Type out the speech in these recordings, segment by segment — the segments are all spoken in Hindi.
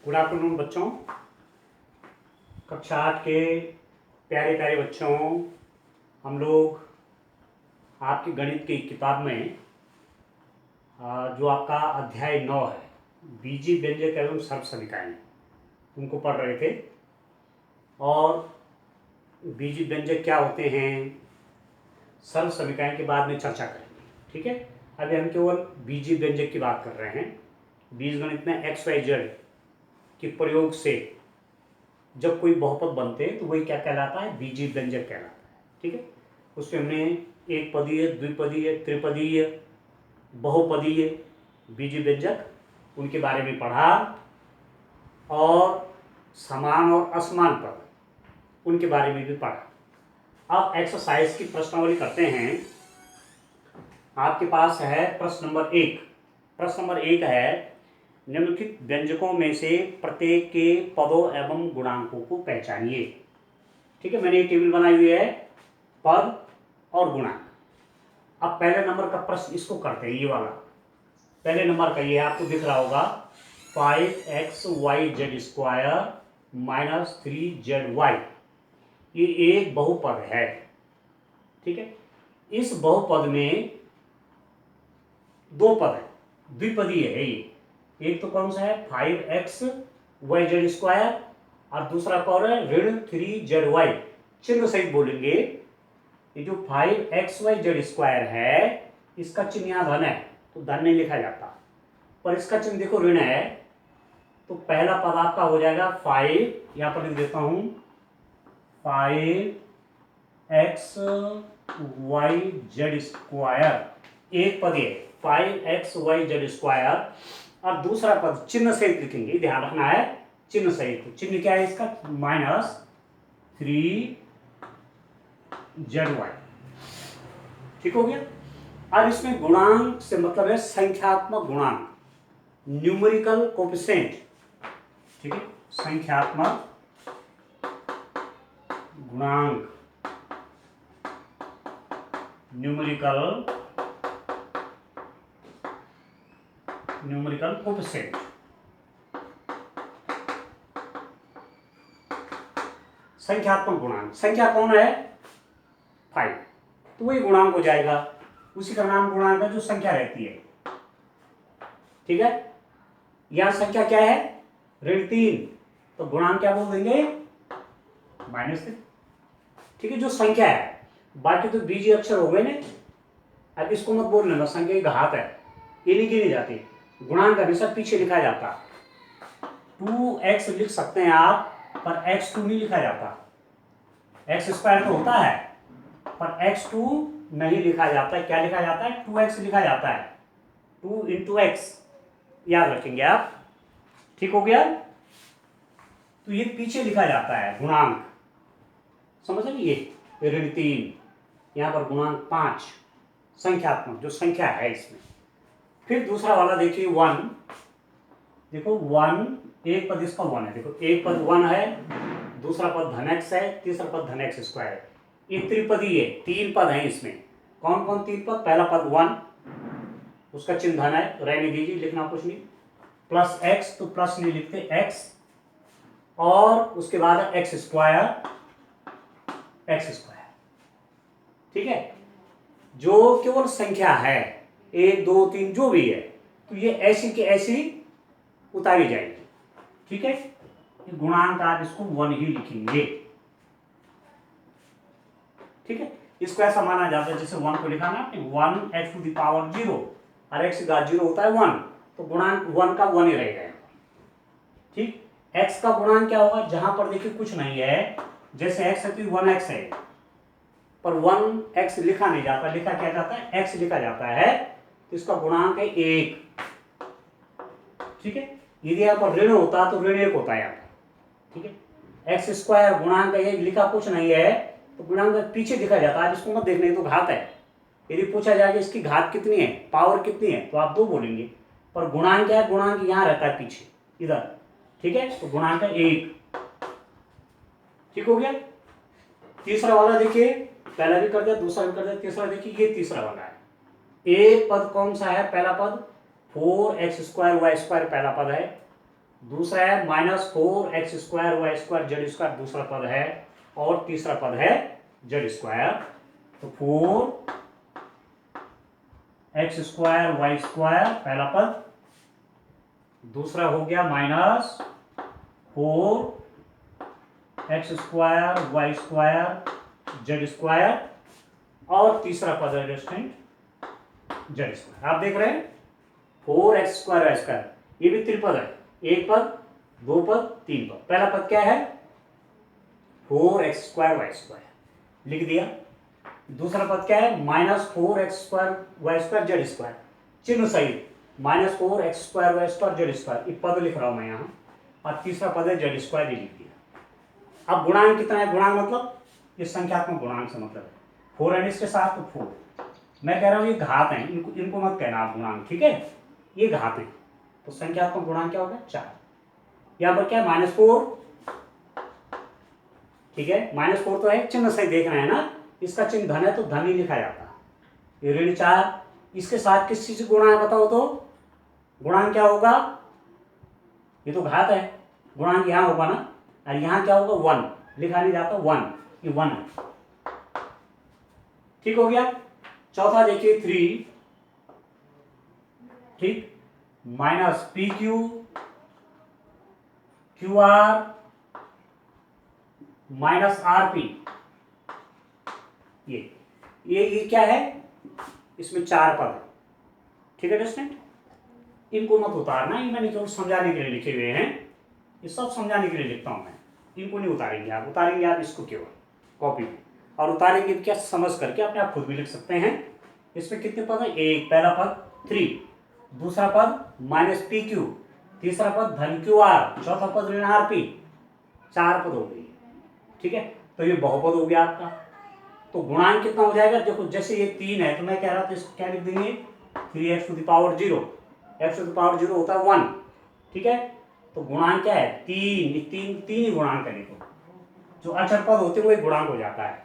गुड आफ्टरनून बच्चों। कक्षा 8 के प्यारे प्यारे बच्चों, हम लोग आपकी गणित की किताब में जो आपका अध्याय 9 है, बीजी व्यंजक एवं सर्व समीकरण, उनको पढ़ रहे थे। और बीजी व्यंजक क्या होते हैं, सर्व समीकरण के बाद में चर्चा करेंगे। ठीक है, अभी हम केवल बीजी व्यंजक की बात कर रहे हैं। बीजगणित में एक्स वाई जेड के प्रयोग से जब कोई बहुपद बनते हैं तो वही क्या कहलाता है, बीजी व्यंजक कहलाता है। ठीक है, उसमें हमने एक पदीय, द्विपदीय, त्रिपदीय, बहुपदीय बीजी व्यंजक उनके बारे में पढ़ा, और समान और असमान पद उनके बारे में भी पढ़ा। अब एक्सरसाइज की प्रश्नावली करते हैं। आपके पास है प्रश्न नंबर 1। प्रश्न नंबर 1 है, निम्नलिखित व्यंजकों में से प्रत्येक के पदों एवं गुणांकों को पहचानिए। ठीक है, मैंने एक टेबल बनाई हुई है, पद और गुणांक। अब पहले नंबर का प्रश्न इसको करते हैं, ये वाला पहले नंबर का ये आपको दिख रहा होगा, 5xyz स्क्वायर माइनस 3zy। ये एक बहुपद है। ठीक है, इस बहुपद में दो पद है, द्विपदीय है ये। एक तो कौन सा है, 5xyz स्क्वायर, और दूसरा कौन है, ऋण 3zy। चिन्ह सहित बोलेंगे। ये जो 5xyz स्क्वायर है, इसका चिन्ह यहाँ धन है तो धन नहीं लिखा जाता, पर इसका चिन्ह देखो ऋण है, तो पहला पद आपका हो जाएगा 5, यहां पर लिख देता हूं 5xyz स्क्वायर, एक पद है 5xyz स्क्वायर, और दूसरा पद चिन्ह सहित लिखेंगे, ध्यान रखना है चिन्ह सहित। चिन्ह क्या है इसका, -3zy। ठीक हो गया। अब इसमें गुणांक से मतलब है संख्यात्मक गुणांक, न्यूमेरिकल कोएफिशिएंट। ठीक है, संख्यात्मक गुणांक, न्यूमेरिकल कोएफिशिएंट। संख्यात्मक गुणांक, संख्या कौन है 5, तो वही गुणांक हो जाएगा। उसी का नाम गुणांक है जो संख्या रहती है। ठीक है, यह संख्या क्या है, ऋण 3, तो गुणांक क्या बोल देंगे, -3। ठीक है, जो संख्या है, बाकी तो बीजी अक्षर हो गए ना। अब इसको मत बोल लेना, संख्या की घात है, ये नहीं गिनी जाती। गुणांक हमेशा पीछे लिखा जाता। 2x लिख सकते हैं आप, पर x2 नहीं लिखा जाता। x स्क्वायर तो होता है, पर x2 नहीं लिखा जाता है। क्या लिखा जाता है, 2x लिखा जाता है। 2 × x याद रखेंगे आप। ठीक हो गया, तो ये पीछे लिखा जाता है गुणांक, समझ रहे। ये ऋण 3, यहां पर गुणांक 5, संख्यात्मक जो संख्या है इसमें। फिर दूसरा वाला देखिए 1, देखो 1, एक पद इसका 1 है, देखो एक पद 1 है, दूसरा पद धन x है, तीसरा पद धन x स्क्वायर है। ये त्रिपदी है, 3 पद हैं इसमें। कौन कौन 3 पद, पहला पद 1, उसका चिन्ह धन है, रहने दीजिए, लिखना कुछ नहीं। प्लस x, तो प्लस नहीं लिखते, x, और उसके बाद x स्क्वायर। ठीक है, जो केवल संख्या है 1 2 3 जो भी है, तो ये ऐसी की ऐसी उतारी जाएगी। ठीक है, गुणांक आप इसको 1 ही लिखेंगे। ठीक है, इसको ऐसा माना जाता है जैसे 1 को लिखा ना आपने, 1x⁴, और x का 0 होता है 1, तो गुणांक 1 का 1 ही रहेगा। ठीक, x का गुणांक क्या होगा, जहां पर देखिए कुछ नहीं है, जैसे x है तो 1x है, पर 1x लिखा नहीं जाता, लिखा क्या जाता है, x लिखा जाता है, तो इसका गुणांक है 1। ठीक है, यदि यहाँ पर ऋण होता तो ऋण 1 होता है यहाँ पर। ठीक है, एक्स स्क्वायर गुणांक है, लिखा कुछ नहीं है, तो गुणांक पीछे लिखा जाता है। इसको मत देखने, तो घात है। यदि पूछा जाए कि इसकी घात कितनी है, पावर कितनी है, तो आप 2 बोलेंगे, पर गुणांक क्या है, गुणांक यहाँ रहता है पीछे इधर। ठीक है, तो गुणांक है 1। ठीक हो गया। तीसरा वाला देखिए, पहला भी कर दिया, दूसरा भी कर दिया, तीसरा देखिए, ये तीसरा वाला है। एक पद कौन सा है, पहला पद 4x² y² पहला पद है, दूसरा है -4x² y² z² दूसरा पद है, और तीसरा पद है z²। तो 4x² y² पहला पद, दूसरा हो गया -4x² y² z², और तीसरा पद है z²। आप देख रहे हैं 4x² y², ये भी त्रिपद है, एक पद, दो पद, तीन पद। पहला पद क्या है 4x² y² लिख दिया। दूसरा पद क्या है -4x² y² z², चिन्ह सहित -4x² y² z², ये पद लिख रहा हूं मैं यहाँ, और तीसरा पद है z² ये लिख दिया। अब गुणांक कितना है, गुणांक मतलब ये संख्यात्मक गुणांक से मतलब है 4 है इसके साथ, तो 4। मैं कह रहा हूँ ये घात है, इनको मत कहना आप गुणांक, ठीक है, ये घात है। तो संख्यात्मक गुणांक क्या होगा 4। यहाँ पर क्या है -4, ठीक है, -4 तो है, चिन्ह सही देख रहे हैं ना, इसका चिन्ह धन है तो धन ही लिखा जाता है। ये ऋण 4, इसके साथ किस चीज से गुणा है बताओ तो, गुणांक क्या होगा, ये तो घात है, गुणांक यहाँ होगा ना, और यहाँ क्या होगा 1, लिखा नहीं जाता 1, ये 1 है। ठीक हो गया। चौथा देखिए 3, ठीक, -PQ QR -RP, ये क्या है, इसमें 4 पद है, ठीक है स्टूडेंट, इनको मत उतारना, ये मैंने केवल समझाने के लिए लिखे हुए हैं, ये सब समझाने के लिए लिखता हूं मैं, इनको नहीं उतारेंगे आप, उतारेंगे आप इसको केवल कॉपी में, और उतारेंगे क्या समझ करके अपने आप खुद भी लिख सकते हैं। इसमें कितने पद है, एक, पहला पद 3, दूसरा पद -PQ, तीसरा पद धन QR, चौथा पद ऋण RP, 4 पद हो गई, ठीक है। तो ये बहुपद हो गया आपका। तो गुणांक कितना हो जाएगा, देखो जैसे ये 3 है, तो मैं कह रहा था इसको क्या लिख देंगे 3x⁴, x⁴ होता है 1, ठीक है। तो गुणांक क्या है 3, तीन ही गुणांक है, देखो जो अचर पद होते हैं वही गुणांक हो जाता है।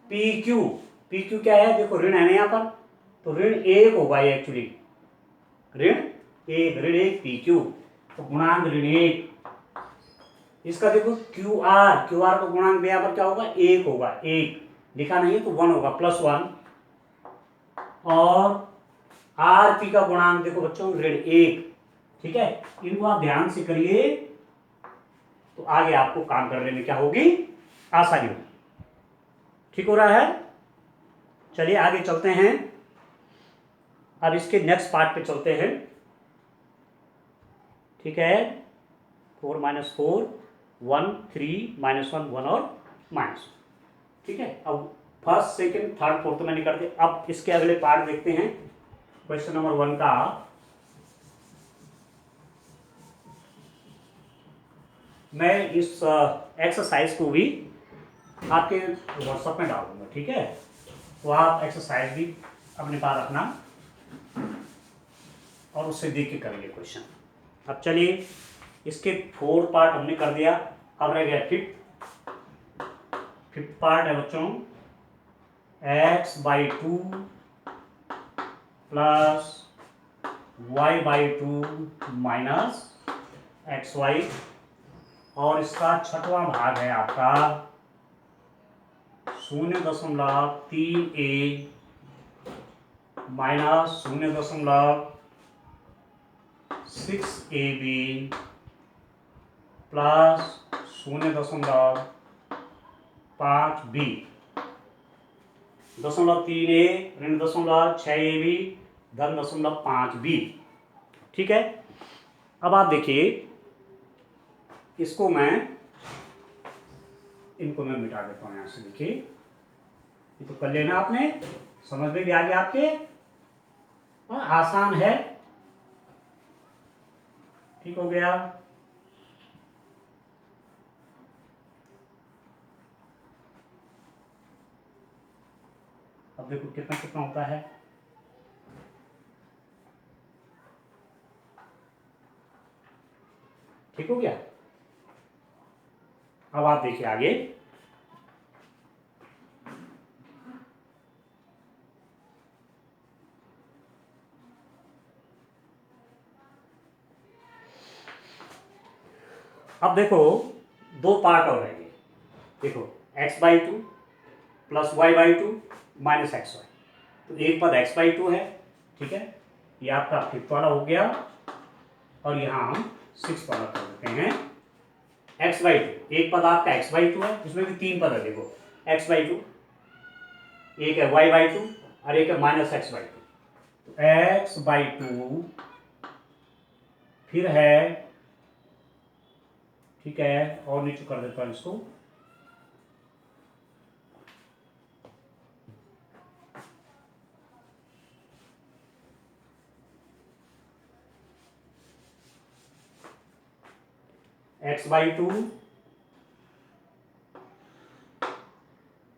PQ क्या है, देखो ऋण है ना यहाँ पर, तो ऋण 1 होगा ये एक्चुअली, ऋण 1 PQ, तो गुणांक ऋण 1। इसका देखो QR का गुणांक भी यहाँ पर क्या होगा 1 होगा, 1 लिखा नहीं है तो 1 होगा, +1। और RP का गुणांक देखो बच्चों ऋण 1, ठीक है। इनको आप ध्यान से करिए तो आगे आपको काम करने में क्या होगी, आसानी होगी। ठीक हो रहा है। चलिए आगे चलते हैं, अब इसके नेक्स्ट पार्ट पे चलते हैं, ठीक है। 4 - 4 1 3 -1 1 और -1, ठीक है। अब फर्स्ट सेकंड थर्ड फोर्थ तो मैंने कर दिया। अब इसके अगले पार्ट देखते हैं, क्वेश्चन नंबर 1 का। मैं इस एक्सरसाइज को भी आपके व्हाट्सएप में डाल दूंगा, ठीक है। तो आप एक्सरसाइज भी अपने पास रखना और उससे देख के करेंगे क्वेश्चन। अब चलिए इसके 4 पार्ट हमने कर दिया, अब रह गया फिफ्थ पार्ट है बच्चों, x/2 plus y/2 minus xy, और इसका छठवां भाग है आपका 0.3a minus 0.6ab plus 0.5b, 0.3a ऋण 0.6ab धन 0.5b, ठीक है। अब आप देखिए इसको इनको मैं मिटा देता हूं यहां से, देखिए ये तो कर लेना आपने, समझ में भी आ गया आपके, और आसान है, ठीक हो गया। अब देखो कितना कितना होता है, ठीक हो गया। अब आप देखिए आगे, अब देखो दो पार्ट और रहेंगे। देखो x/2 plus y/2 minus xy, तो एक पद x/2 है, ठीक है, ये आपका 5th वाला हो गया, और यहाँ हम 6th वाला कर देते हैं x/2। एक पद आपका x/2 है, इसमें भी 3 पद है, देखो x/2, एक है y/2 और एक है माइनस x/2। तो x/2 फिर है, ठीक है, और नीचे कर देता हूं इसको, x/2,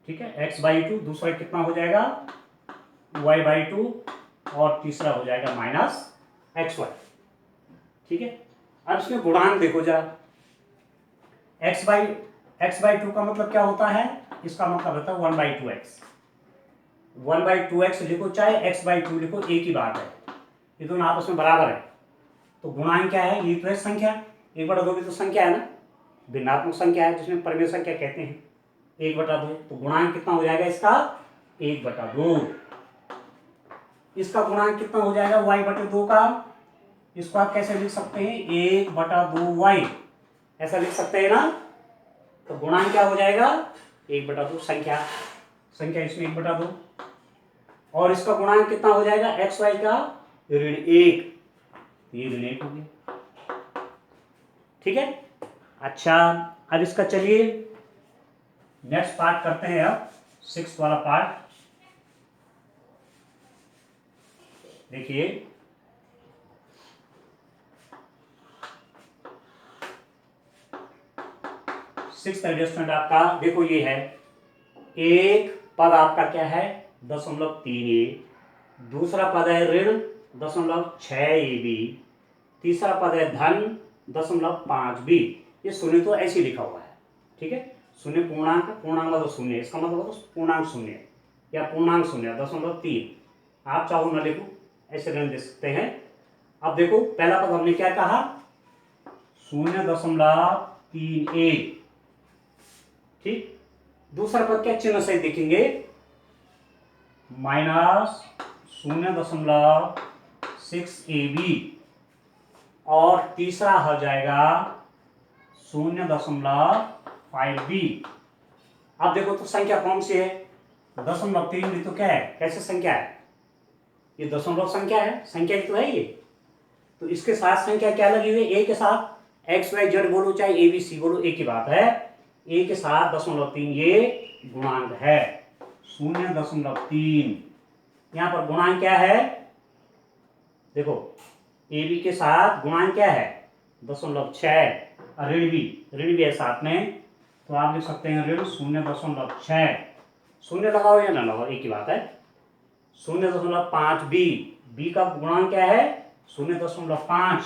ठीक है, x/2, दूसरा कितना हो जाएगा y/2, और तीसरा हो जाएगा माइनस xy, ठीक है। अब इसमें गुणांक देखो जरा, x/2 का मतलब क्या होता है, इसका मतलब होता है 1/2x। 1/2x लिखो चाहे x/2 लिखो, एक ही बात है, ये दोनों आपस में बराबर है। तो गुणांक क्या है, ये तो है संख्या, 1/2 भी तो संख्या है ना, भिन्नात्मक संख्या है जिसमें परिमेय संख्या कहते हैं, 1/2। तो गुणांक कितना हो जाएगा इसका 1/2। इसका गुणांक कितना हो जाएगा y/2 का, इसको आप कैसे लिख सकते हैं 1/2y, ऐसा लिख सकते हैं ना। तो गुणांक क्या हो जाएगा 1/2, संख्या इसमें 1/2, और इसका गुणांक कितना हो जाएगा xy का ऋण 1, ये ऋण 1 हो गया, ठीक है। अच्छा अब इसका चलिए नेक्स्ट पार्ट करते हैं, अब 6th वाला पार्ट देखिए। सिक्स एडजस्टमेंट आपका देखो ये है, एक पद आपका क्या है 0.3a, दूसरा पद है ऋण 0.6ab, तीसरा पद है धन 0.5b। ये शून्य तो ऐसे लिखा हुआ है, ठीक है, शून्य पूर्णांक, पूर्णांक मतलब शून्य, इसका मतलब तो पूर्णांक शून्य या पूर्णांक शून्य 0.3, आप चाहो ना लिखो, ऐसे ऋण दे सकते हैं। अब देखो पहला पद हमने क्या कहा 0.3a, ठीक, दूसरा पद क्या चिन्ह से देखेंगे -0.6ab, और तीसरा हो जाएगा 0.5b। अब देखो तो संख्या कौन सी है, 0.3 भी तो क्या है, कैसे संख्या है, ये दशमलव संख्या है, संख्या तो है ये। तो इसके साथ संख्या क्या लगी हुई है, a के साथ, XYZ बोलो चाहे ABC बोलो, एक ही बात है, a के साथ 0.3 ये गुणांक है 0.3। यहां पर गुणांक क्या है, देखो AB के साथ गुणांक क्या है 0.6, ऋण भी है साथ में, तो आप लिख सकते हैं ऋण 0.6, शून्य लगाओ या ना लगाओ एक ही बात है। 0.5b, b का गुणांक क्या है 0.5।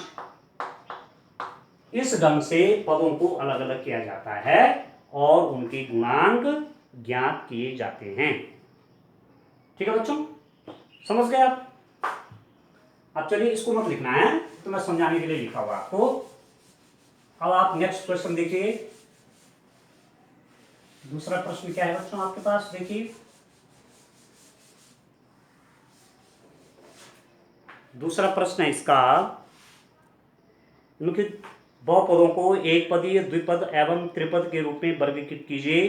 इस ढंग से पदों को अलग अलग किया जाता है और उनके गुणांक ज्ञात किए जाते हैं, ठीक है बच्चों, समझ गए आप। अब चलिए इसको मत लिखना है, तो मैं समझाने के लिए लिखा हुआ आपको। अब आप नेक्स्ट क्वेश्चन देखिए, दूसरा प्रश्न क्या है बच्चों आपके पास, देखिए दूसरा प्रश्न है इसका, निम्नलिखित बहुपदों को एक पदीय, द्विपद एवं त्रिपद के रूप में वर्गीकृत कीजिए।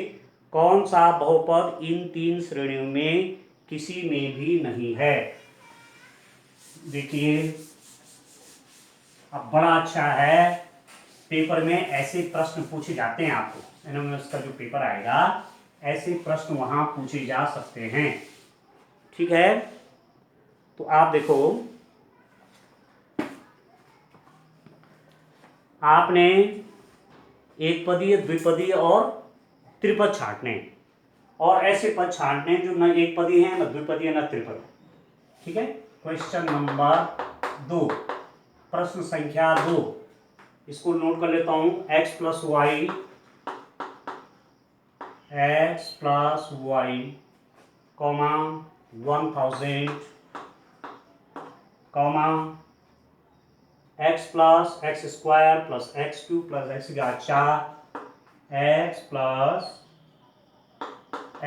कौन सा बहुपद इन 3 श्रेणियों में किसी में भी नहीं है। देखिए अब बड़ा अच्छा है, पेपर में ऐसे प्रश्न पूछे जाते हैं, आपको एनएमएस का जो पेपर आएगा ऐसे प्रश्न वहां पूछे जा सकते हैं, ठीक है। तो आप देखो, आपने एक पदीय, द्विपदीय और त्रिपद छांटने, और ऐसे पद छांटने जो न एक पदी है, न द्विपदीय, न त्रिपद, ठीक है। क्वेश्चन नंबर 2, प्रश्न संख्या 2, इसको नोट कर लेता हूं, x + y, comma 1000, comma X plus X square plus X cube plus X का 4 X plus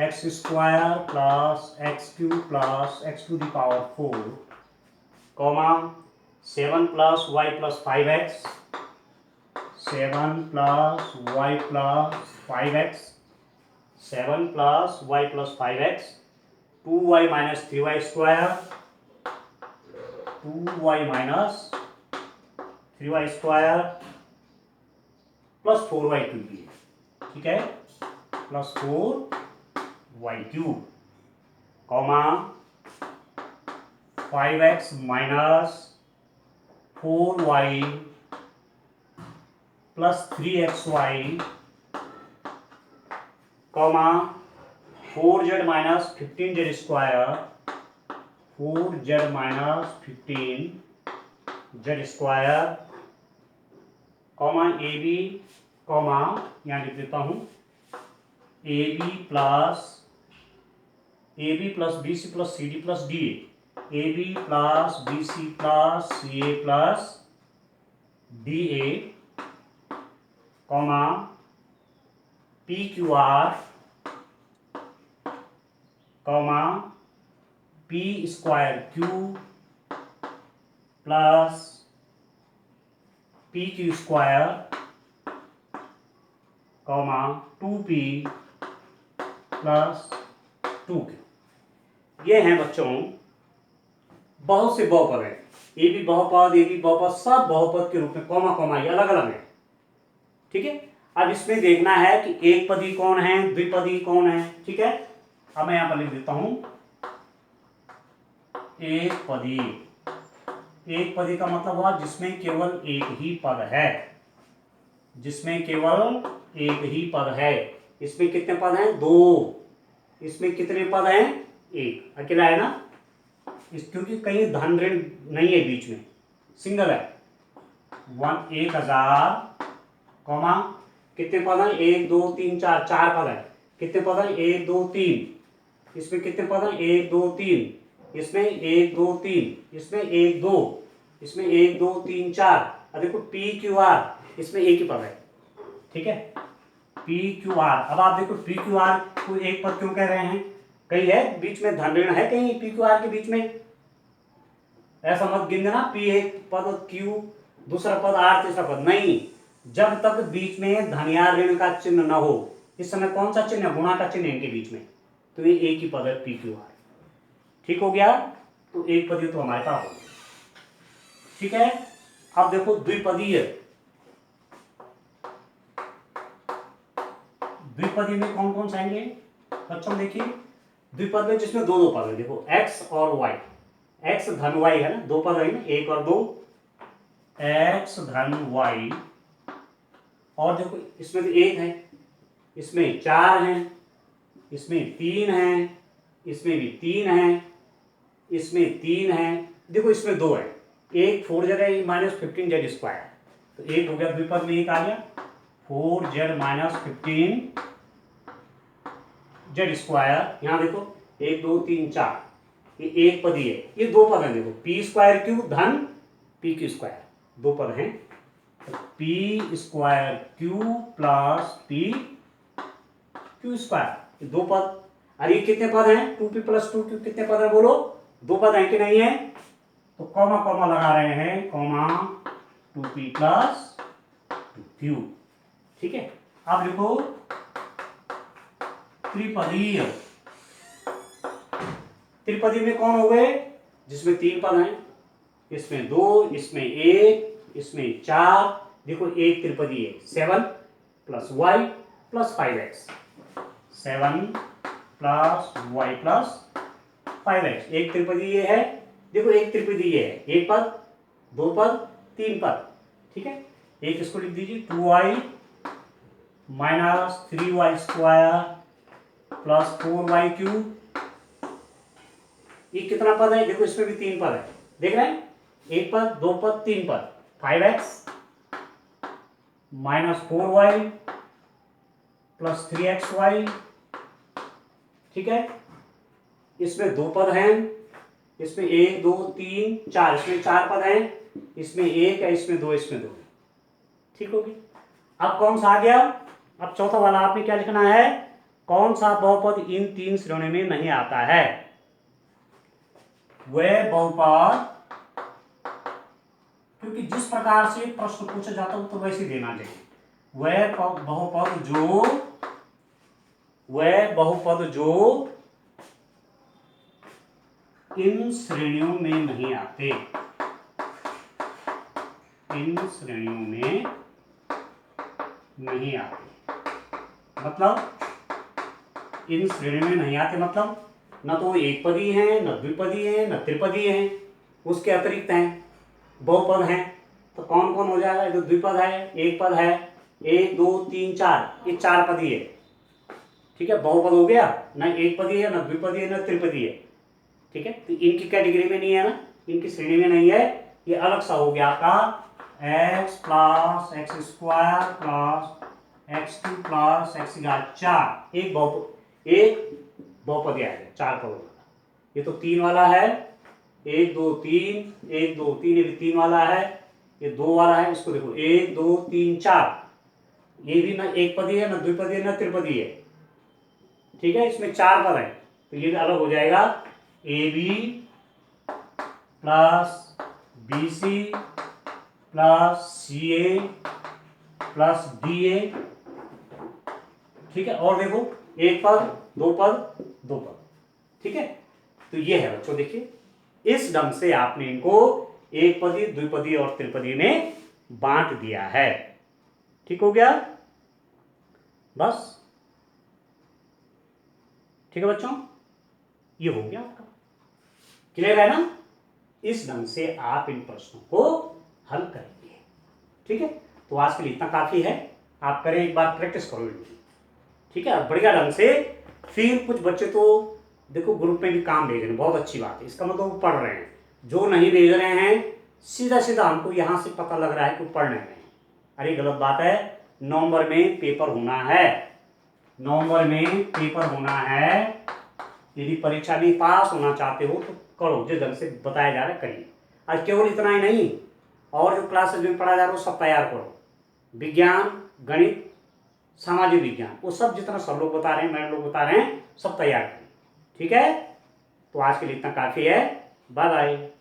X square plus X cube plus X to the power 4 comma 7 plus Y plus 5x 7 plus Y plus 5x 7 plus Y plus 5x 2y minus 3y square 2y minus 3y square plus 4y cube, ठीक है, plus 4y cube comma 5x minus 4y plus 3xy comma 4z minus 15z square 4z minus 15z square comma A B comma यहाँ लिख देता हूँ A B plus B C plus C D plus D A B plus B C plus C A plus D A comma P Q R comma P square Q plus P Q square comma 2p plus 2q। ये हैं बच्चों बहुत से बहुपद हैं, ए बी बहुपद ए बी बहुपद सब बहुपद के रूप में कॉमा कॉमा ये अलग अलग है, ठीक है। अब इसमें देखना है कि एक पदी कौन है द्विपदी कौन है, ठीक है। अब मैं यहां पर लिख देता हूं एक पदी। एक पदी का मतलब हुआ जिसमें केवल एक ही पद है, जिसमें केवल एक ही पद है। इसमें कितने पद हैं? 2। इसमें कितने पद हैं? एक, अकेला है ना, क्योंकि कहीं धन ऋण नहीं है, बीच में सिंगल है। 1000 कॉमा कितने पद हैं? 1 2 3 4, 4 पद है। कितने पद हैं? 1 2 3। इसमें कितने पद हैं? 1 2 3। इसमें 1 2 3। इसमें 1 2। इसमें 1 2 3 4। अब देखो पी क्यू आर, इसमें एक ही पद है, ठीक है, पी क्यू आर। अब आप देखो पी क्यू आर को एक पद क्यों कह रहे हैं? कहीं है बीच में धन ऋण है कहीं पी क्यू आर के बीच में? ऐसा मत गिन देना पी एक पद क्यू दूसरा पद आर तीसरा पद, नहीं। जब तक बीच में धन या ऋण का चिन्ह न हो, इस समय कौन सा चिन्ह है? गुणा का चिन्ह है इनके बीच में, तो ये एक ही पद है पी क्यू आर। ठीक हो गया, तो एक पदी तो हमारे पास हो गया, ठीक है। अब देखो द्विपदीय। द्विपदी में कौन कौन से आएंगे बच्चों? देखिए द्विपद में जिसमें दो दो पद है, देखो x और y, x धन y है ना, दो पद है ना, 1 और 2, x धन y। और देखो इसमें तो 1 है, इसमें 4 हैं, इसमें 3 हैं, इसमें भी 3 हैं, इसमें 3 हैं, देखो इसमें 2 है। एक 4z माइनस 15z स्क्वायर, तो एक हो गया द्विपद में, एक आ गया 4z माइनस 15z स्क्वायर। यहाँ देखो 1 2 3 4, ये एक पदी है, ये दो पद है। देखो पी स्क्वायर क्यू धन पी क्यू स्क्वायर, दो पद हैं, P square Q plus P Q square, ये दो पद। अरे कितने पद हैं? 2p प्लस 2q कितने पद है बोलो? दो पद हैं कि नहीं है? तो कॉमा कॉमा लगा रहे हैं, कॉमा 2p प्लस 2q, ठीक है। अब देखो त्रिपदीय। त्रिपदी में कौन हो गए? जिसमें 3 पद हैं, इसमें 2, इसमें 1, इसमें 4। देखो एक त्रिपदी है 7 plus y plus 5x, 7 plus y plus 5x, एक त्रिपदी ये है। देखो एक त्रिपदी ये है, एक पद, दो पद, 3 पद, ठीक है। एक इसको लिख दीजिए 2y minus 3y square plus 4y cube. ये कितना पद है? देखो इसमें भी 3 पद है, देख रहे हैं, एक पद, दो पद, 3 पद। 5x minus 4y plus 3xy, ठीक है। इसमें दो पद हैं, इसमें 1 2 3 4, इसमें 4 पद हैं, इसमें 1 है, इसमें 2, इसमें 2। ठीक होगी। अब कौन सा आ गया? अब चौथा वाला आपने क्या लिखना है? कौन सा बहुपद इन 3 श्रेणियों में नहीं आता है? वह बहुपद, क्योंकि जिस प्रकार से प्रश्न पूछा जाता है तो वैसे देना चाहिए। वह बहुपद जो इन श्रेणियों में नहीं आते, इन श्रेणियों में नहीं आते, मतलब इन श्रेणियों में नहीं आते मतलब न तो एक पदी हैं, न द्विपदी हैं, न त्रिपदी हैं, उसके अतिरिक्त हैं, बहुपद हैं। तो कौन कौन हो जाएगा? जो द्विपद है, एक पद है, 1 2 3 4, ये 4 पदी है। ठीक है, बहुपद हो गया, न एक पदी है, न द्विपदी है, न त्रिपदी है। ठीक है, तो इनकी कैटेगरी में नहीं है ना, इनकी श्रेणी में नहीं है, ये अलग सा हो गया आपका x plus X square plus x2 plus x 4, एक बहुपद आ गया, 4 पदों वाला। ये तो 3 वाला है, 1 2 3, 1 2 3, ये भी 3 वाला है, ये 2 वाला है। इसको देखो 1 2 3 4, ये भी ना एक पदी है, ना द्विपदी है, ना त्रिपदी है। ठीक है, इसमें 4 पद है, तो ये अलग हो जाएगा AB plus BC plus CA plus DA। ठीक है, और देखो एक पद, दो पद, दो पद। ठीक है, तो ये है बच्चों, देखिए इस ढंग से आपने इनको एक पदी, द्विपदी और त्रिपदी में बांट दिया है। ठीक हो गया, बस। ठीक है बच्चों, ये हो गया आपका, क्लियर है ना? इस ढंग से आप इन प्रश्नों को हल करेंगे। ठीक है, तो आज के लिए इतना काफी है, आप करें, एक बार प्रैक्टिस करो इनकी। ठीक है, बढ़िया ढंग से। फिर कुछ बच्चे तो देखो ग्रुप में भी काम भेज रहे हैं, बहुत अच्छी बात है, इसका मतलब वो पढ़ रहे हैं। जो नहीं भेज रहे हैं, सीधा सीधा हमको यहाँ से पता लग रहा है कि पढ़ नहीं रहे हैं। अरे गलत बात है, नवंबर में पेपर होना है, नवंबर में पेपर होना है। यदि परीक्षा में पास होना चाहते हो तो करो, जिस ढंग से बताया जा रहा है करिए। आज केवल इतना ही नहीं, और जो क्लासेज में पढ़ा जा रहा है वो सब तैयार करो, विज्ञान, गणित, सामाजिक विज्ञान, वो सब जितना सब लोग बता रहे हैं, मैडम लोग बता रहे हैं, सब तैयार करें। ठीक है, तो आज के लिए इतना काफी है। Bye bye.